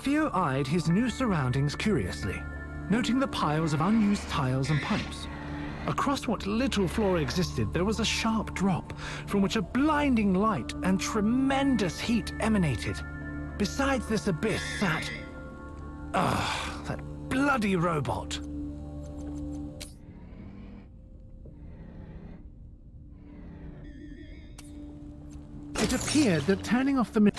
Theo eyed his new surroundings curiously, noting the piles of unused tiles and pipes. Across what little floor existed, there was a sharp drop from which a blinding light and tremendous heat emanated. Besides this abyss sat... that bloody robot. It appeared that turning off the...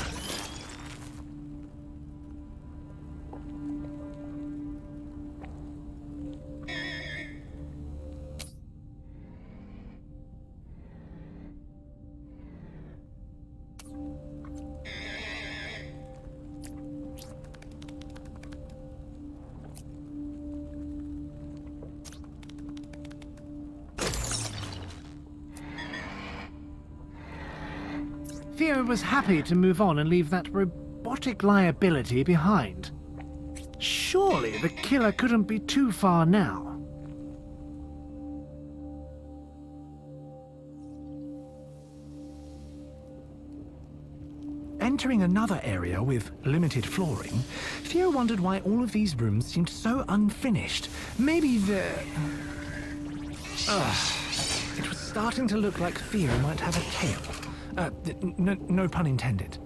Theo was happy to move on and leave that robotic liability behind. Surely the killer couldn't be too far now. Entering another area with limited flooring, Theo wondered why all of these rooms seemed so unfinished. Maybe the... It was starting to look like Theo might have a tail. No pun intended.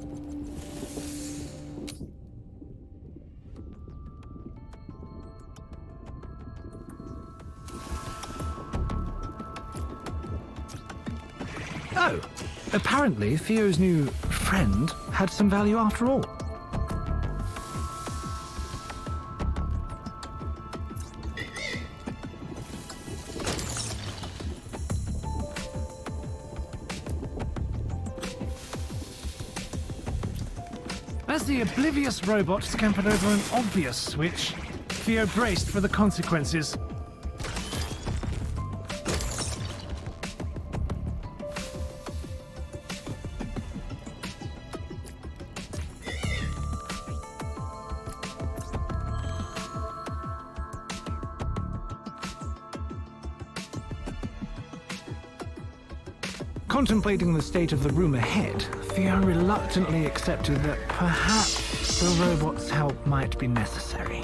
Oh, apparently Theo's new friend had some value after all. As the oblivious robot scampered over an obvious switch, Theo braced for the consequences. Contemplating the state of the room ahead, Theo reluctantly accepted that perhaps the robot's help might be necessary.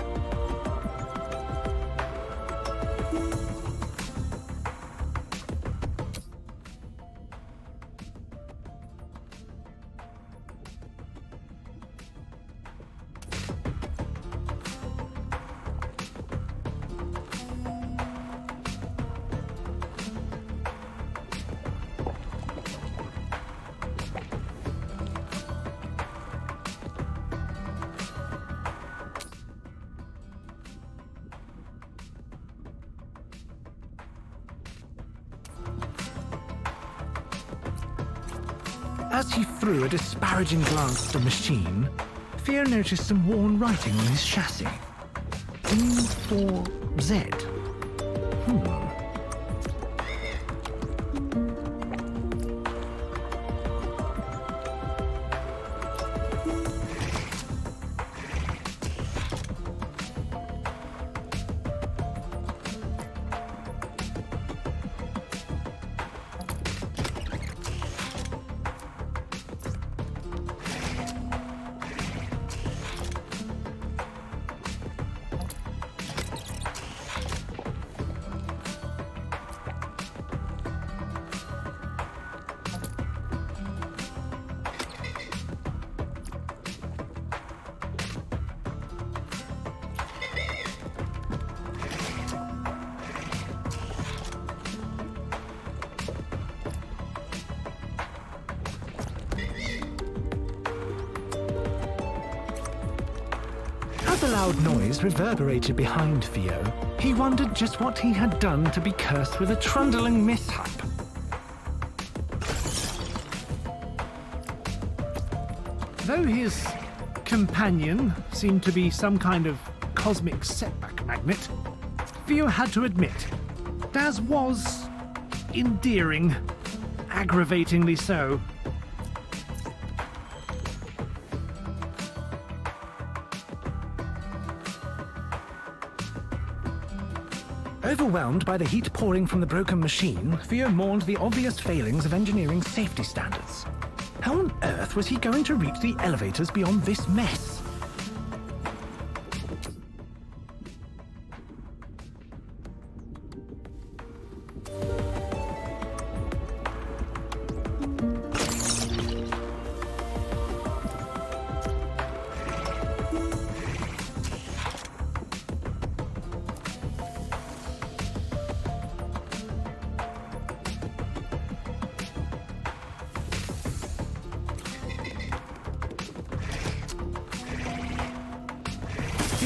As he threw a disparaging glance at the machine, Theo noticed some worn writing on his chassis. E4Z. The loud noise reverberated behind Theo. He wondered just what he had done to be cursed with a trundling mishap. Though his companion seemed to be some kind of cosmic setback magnet, Theo had to admit, Daz was endearing, aggravatingly so. Overwhelmed by the heat pouring from the broken machine, Theo mourned the obvious failings of engineering safety standards. How on earth was he going to reach the elevators beyond this mess?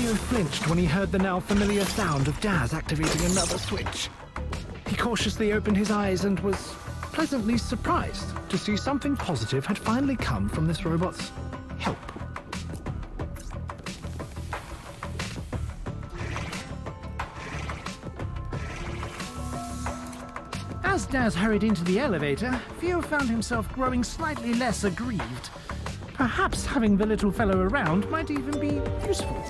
Theo flinched when he heard the now familiar sound of Daz activating another switch. He cautiously opened his eyes and was pleasantly surprised to see something positive had finally come from this robot's help. As Daz hurried into the elevator, Theo found himself growing slightly less aggrieved. Perhaps having the little fellow around might even be useful.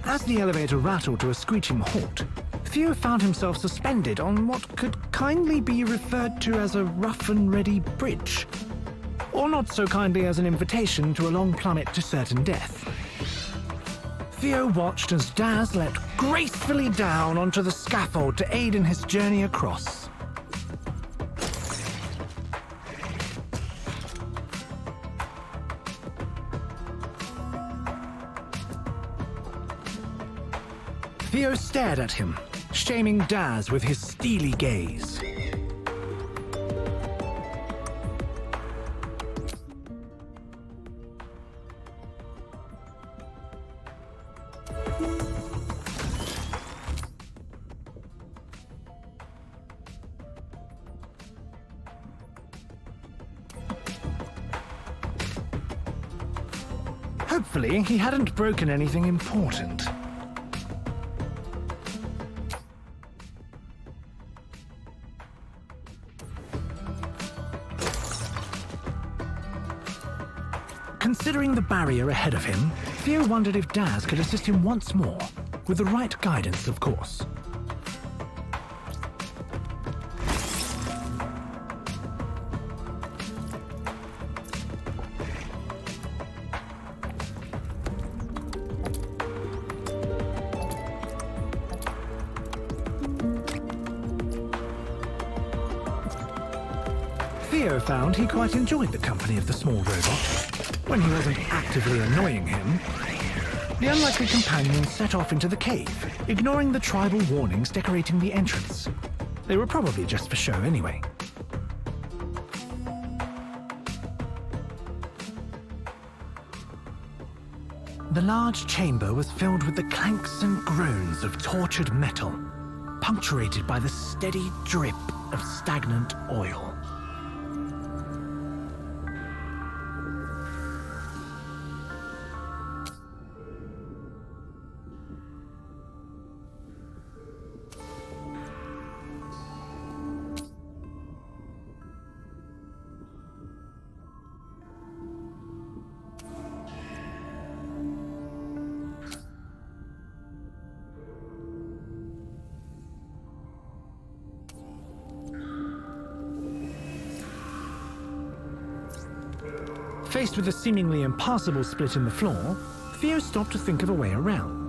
As the elevator rattled to a screeching halt, Theo found himself suspended on what could kindly be referred to as a rough-and-ready bridge, or not so kindly as an invitation to a long plummet to certain death. Theo watched as Daz leapt gracefully down onto the scaffold to aid in his journey across. Theo stared at him, shaming Daz with his steely gaze. Hopefully, he hadn't broken anything important. Considering the barrier ahead of him, Theo wondered if Daz could assist him once more, with the right guidance, of course. Theo found he quite enjoyed the company of the small robot. When he wasn't actively annoying him, the unlikely companions set off into the cave, ignoring the tribal warnings decorating the entrance. They were probably just for show anyway. The large chamber was filled with the clanks and groans of tortured metal, punctuated by the steady drip of stagnant oil. Faced with a seemingly impassable split in the floor, Theo stopped to think of a way around.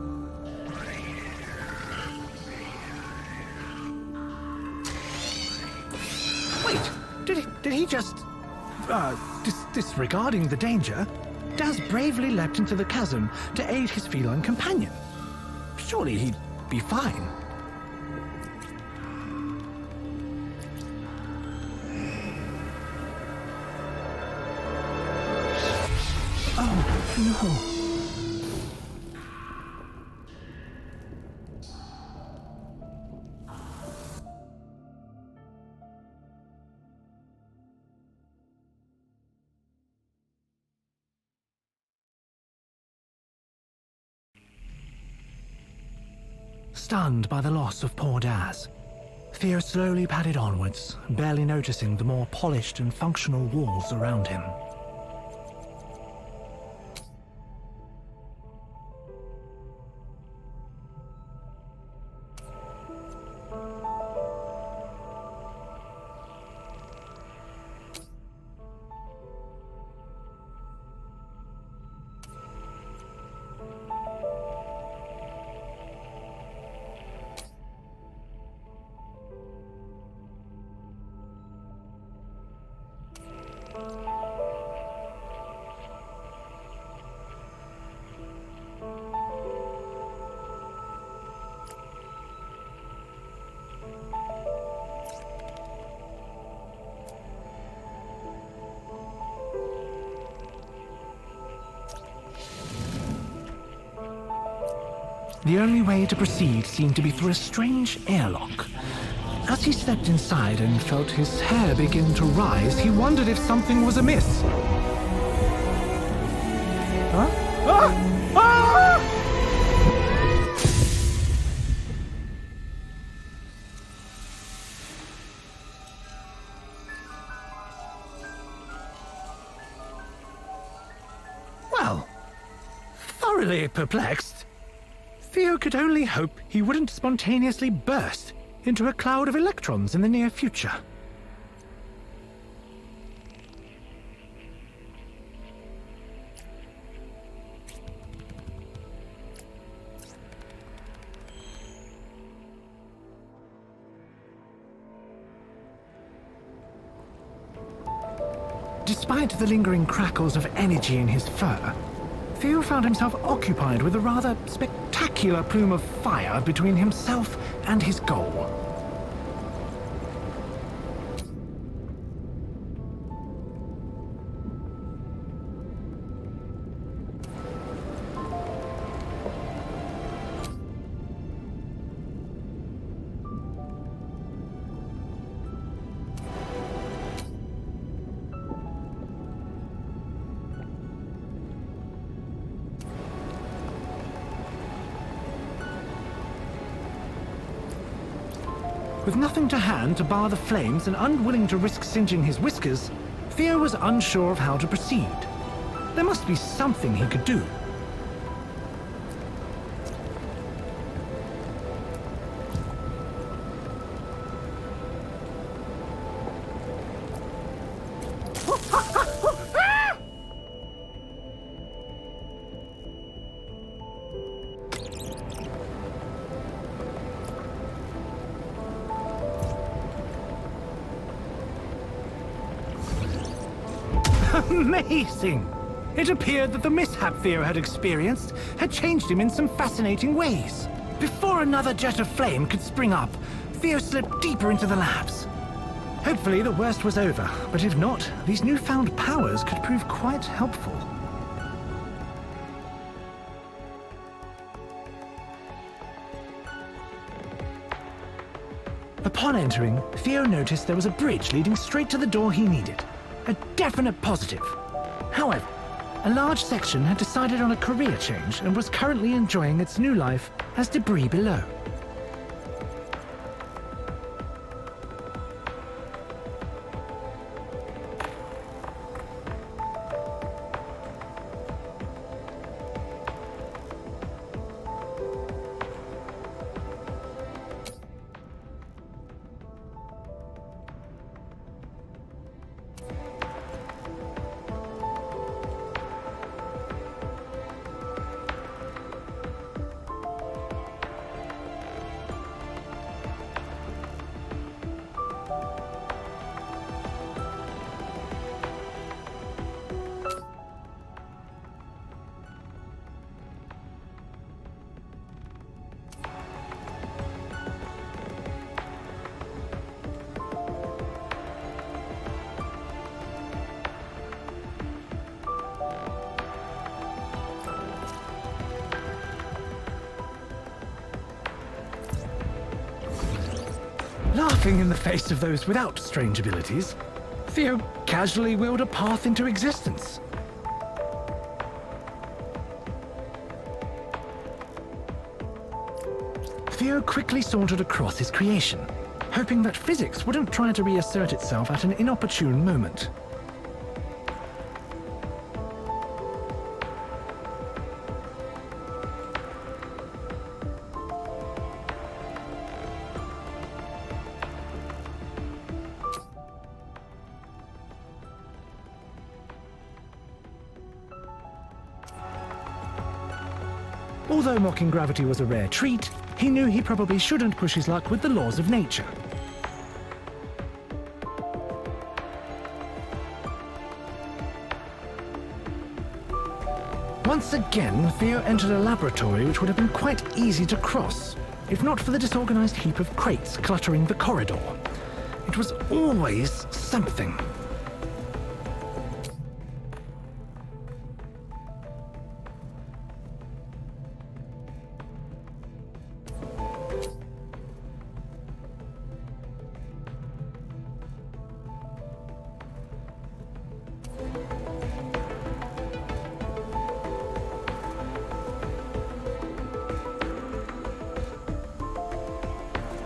Wait, did he just... disregarding the danger, Daz bravely leapt into the chasm to aid his feline companion. Surely he'd be fine. No. Stunned by the loss of poor Daz, Theo slowly padded onwards, barely noticing the more polished and functional walls around him. The only way to proceed seemed to be through a strange airlock. As he stepped inside and felt his hair begin to rise, he wondered if something was amiss. Huh? Ah! Ah! Well, thoroughly perplexed, Theo could only hope he wouldn't spontaneously burst into a cloud of electrons in the near future. Despite the lingering crackles of energy in his fur, Theo found himself occupied with a rather spectacular plume of fire between himself and his goal. With nothing to hand to bar the flames and unwilling to risk singeing his whiskers, Theo was unsure of how to proceed. There must be something he could do. Amazing! It appeared that the mishap Theo had experienced had changed him in some fascinating ways. Before another jet of flame could spring up, Theo slipped deeper into the labs. Hopefully the worst was over, but if not, these newfound powers could prove quite helpful. Upon entering, Theo noticed there was a bridge leading straight to the door he needed. A definite positive. However, a large section had decided on a career change and was currently enjoying its new life as debris below. Laughing in the face of those without strange abilities, Theo casually willed a path into existence. Theo quickly sauntered across his creation, hoping that physics wouldn't try to reassert itself at an inopportune moment. Although mocking gravity was a rare treat, he knew he probably shouldn't push his luck with the laws of nature. Once again, Theo entered a laboratory which would have been quite easy to cross, if not for the disorganized heap of crates cluttering the corridor. It was always something.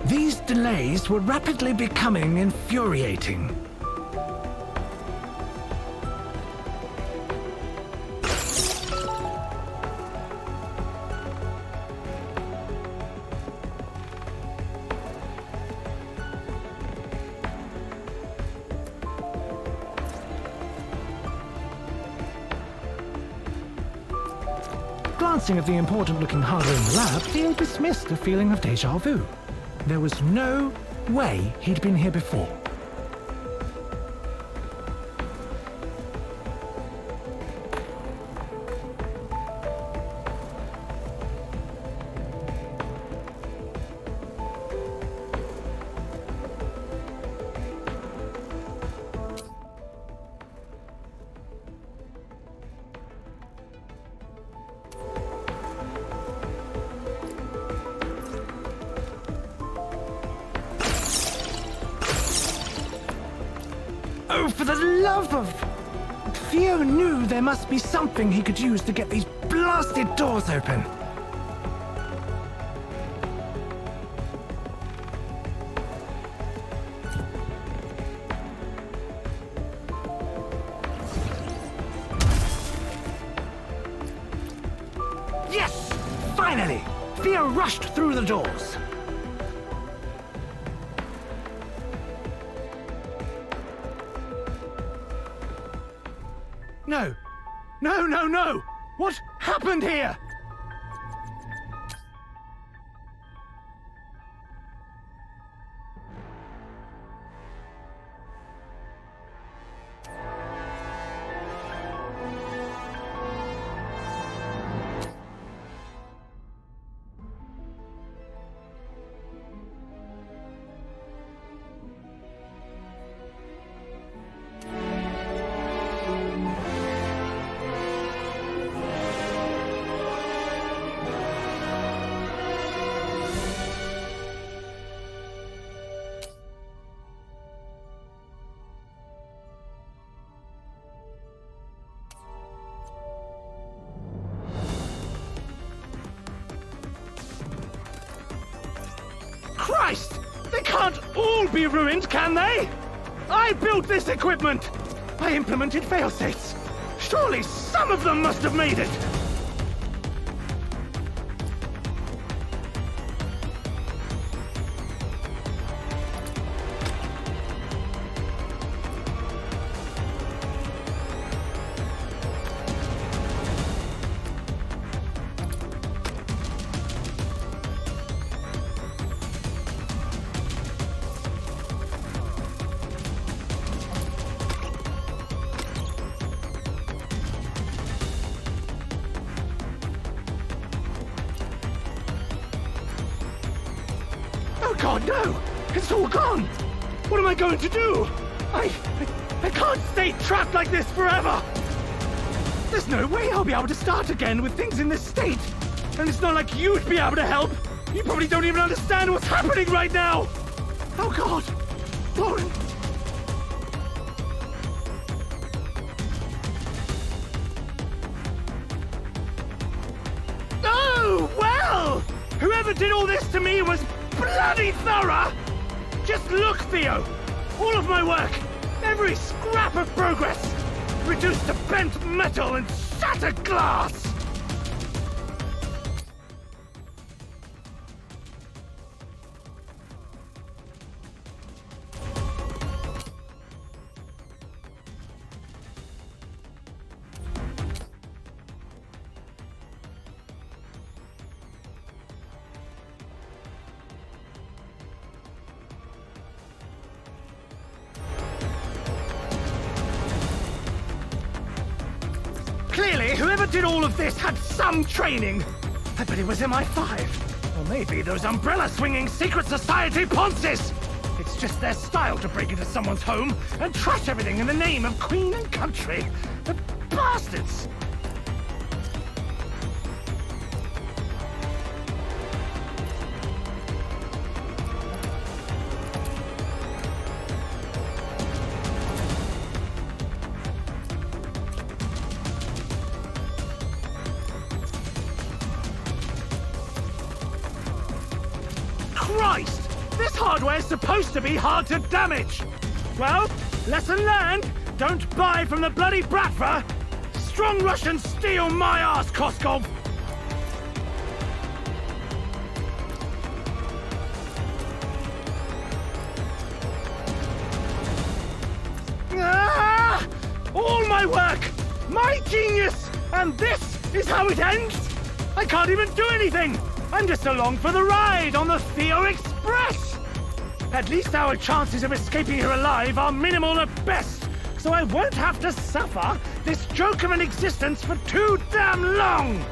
These delays were rapidly becoming infuriating. Glancing at the important-looking hardware in the lab, Theo dismissed a feeling of déjà vu. There was no way he'd been here before. Oh, for the love of... Theo knew there must be something he could use to get these blasted doors open. Yes! Finally! Theo rushed through the doors. No! No, no, no! What happened here? Christ! They can't all be ruined, can they? I built this equipment! I implemented failsafes. Surely some of them must have made it! Oh God, no! It's all gone! What am I going to do? I can't stay trapped like this forever! There's no way I'll be able to start again with things in this state! And it's not like you'd be able to help! You probably don't even understand what's happening right now! Oh God! Lauren! Oh, well! Whoever did all this to me was bloody thorough! Just look, Theo! All of my work, every scrap of progress, reduced to bent metal and shattered glass! Clearly, whoever did all of this had some training. I bet it was MI5. Or maybe those umbrella-swinging secret society ponces. It's just their style to break into someone's home and trash everything in the name of Queen and Country. The bastards! Christ! This hardware's supposed to be hard to damage! Well, lesson learned! Don't buy from the bloody Bratva! Strong Russians steal my ass, Koskov! Ah! All my work! My genius! And this is how it ends? I can't even do anything! I'm just along for the ride on the Theo Express! At least our chances of escaping here alive are minimal at best, so I won't have to suffer this joke of an existence for too damn long!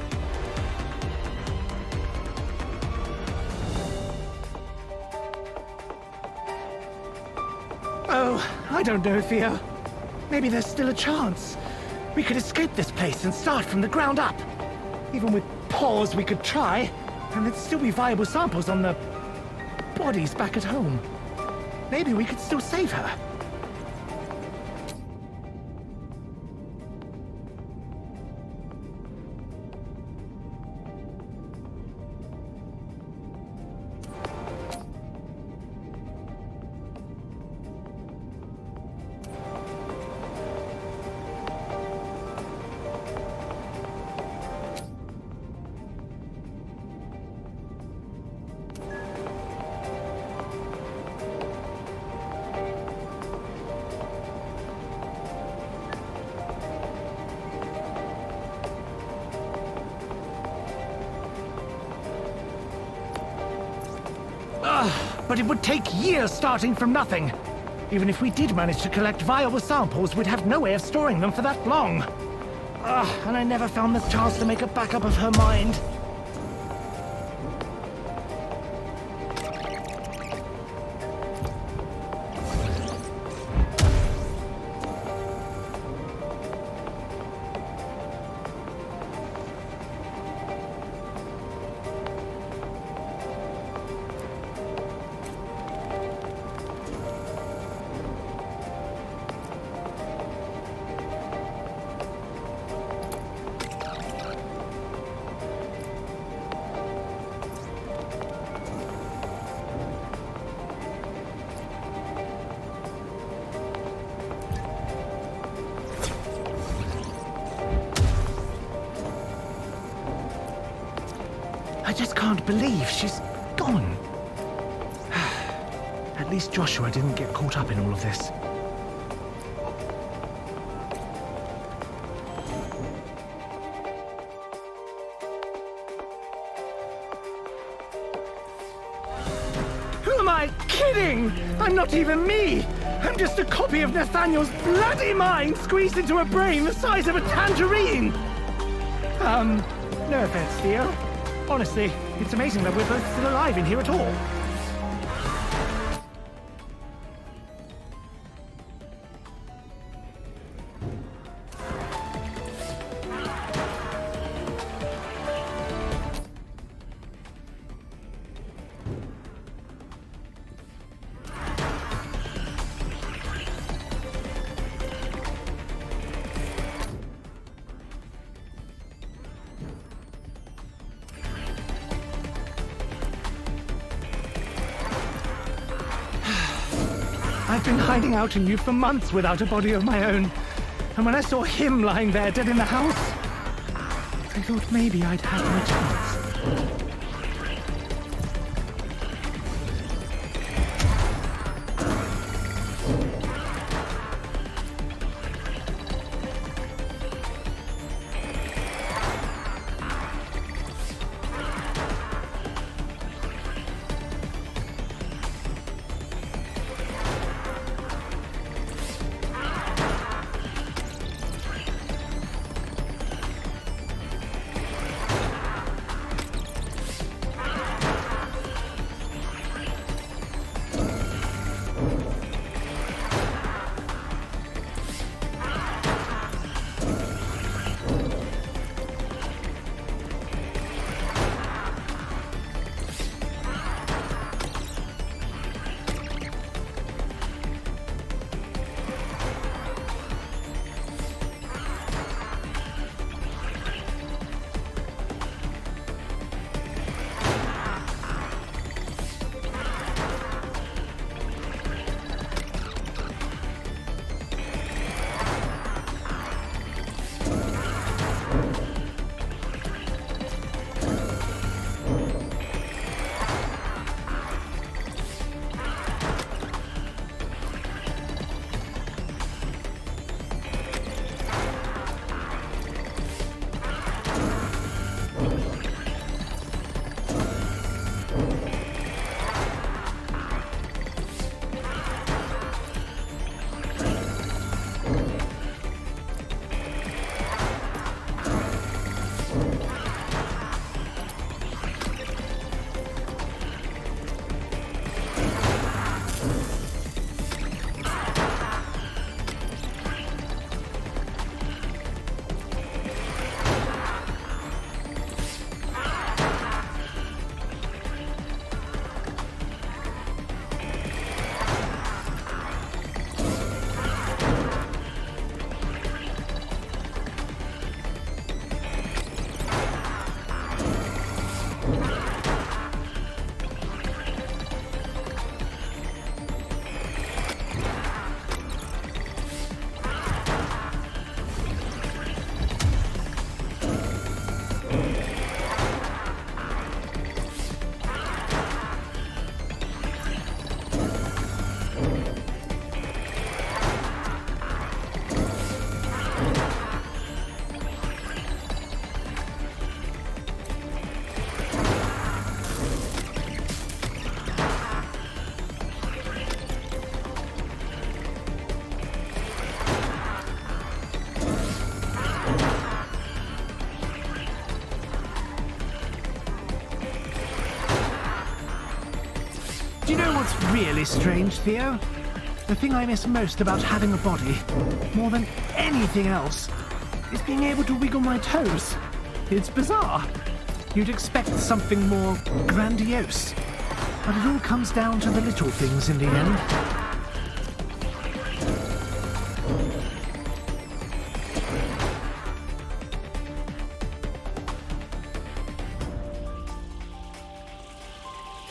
Oh, I don't know, Theo. Maybe there's still a chance. We could escape this place and start from the ground up. Even with paws, we could try, and there'd still be viable samples on the bodies back at home. Maybe we could still save her. But it would take years starting from nothing. Even if we did manage to collect viable samples, we'd have no way of storing them for that long. And I never found the chance to make a backup of her mind. I just can't believe she's gone. At least Joshua didn't get caught up in all of this. Who am I kidding? I'm not even me! I'm just a copy of Nathaniel's bloody mind squeezed into a brain the size of a tangerine! No offense, Theo. Honestly, it's amazing that we're both still alive in here at all. I've been hiding out in you for months without a body of my own. And when I saw him lying there dead in the house, I thought maybe I'd have my chance. Do you know what's really strange, Theo? The thing I miss most about having a body, more than anything else, is being able to wiggle my toes. It's bizarre. You'd expect something more grandiose, but it all comes down to the little things in the end.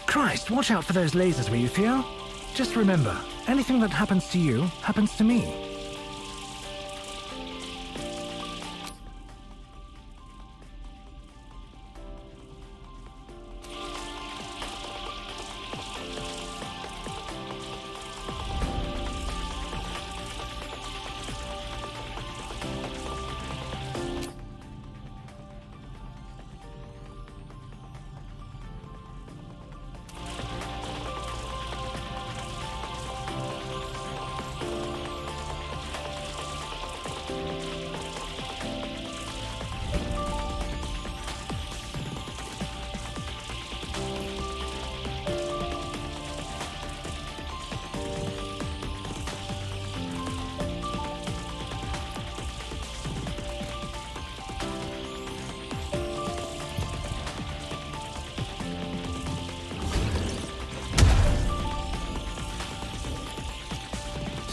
Christ, watch out for those lasers, will you, Theo? Just remember, anything that happens to you happens to me.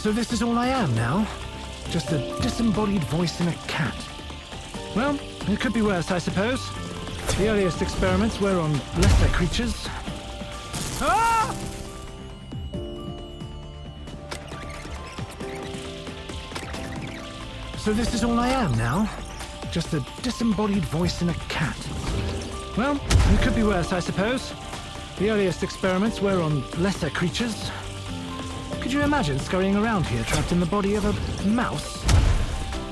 So this is all I am now? Just a disembodied voice in a cat. Well, it could be worse, I suppose. The earliest experiments were on lesser creatures. Ah! So this is all I am now? Just a disembodied voice in a cat. Well, it could be worse, I suppose. The earliest experiments were on lesser creatures. Could you imagine scurrying around here trapped in the body of a mouse?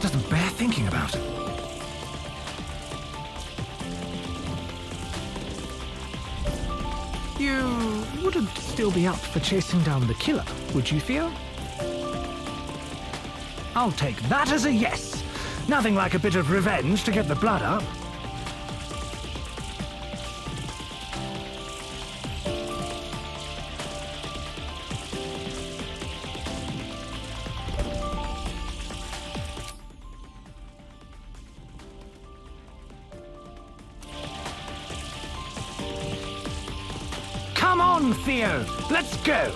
Doesn't bear thinking about. You wouldn't still be up for chasing down the killer, would you, Theo? I'll take that as a yes. Nothing like a bit of revenge to get the blood up. Come on, Theo! Let's go!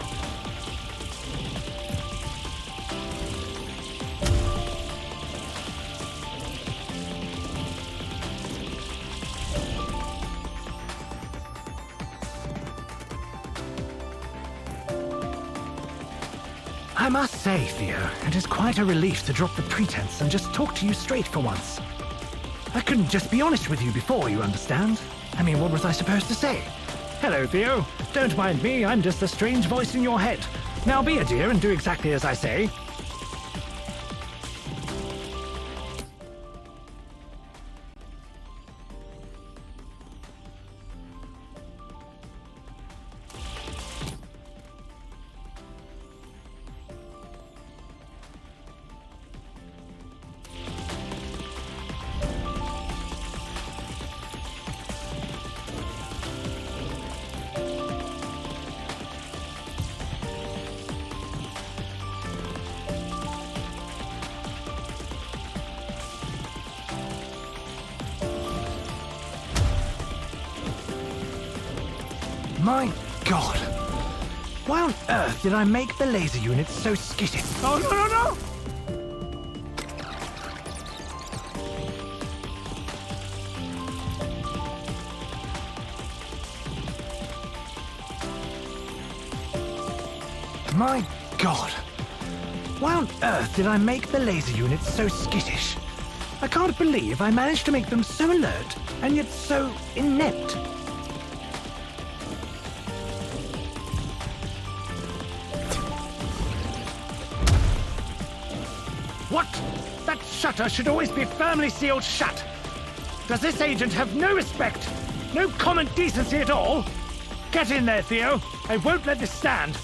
I must say, Theo, it is quite a relief to drop the pretense and just talk to you straight for once. I couldn't just be honest with you before, you understand? I mean, what was I supposed to say? Hello, Theo. Don't mind me, I'm just a strange voice in your head. Now be a dear and do exactly as I say. My God! Why on earth did I make the laser units so skittish? Oh, no, no, no! My God! Why on earth did I make the laser units so skittish? I can't believe I managed to make them so alert and yet so inept. What? That shutter should always be firmly sealed shut. Does this agent have no respect? No common decency at all? Get in there, Theo. I won't let this stand.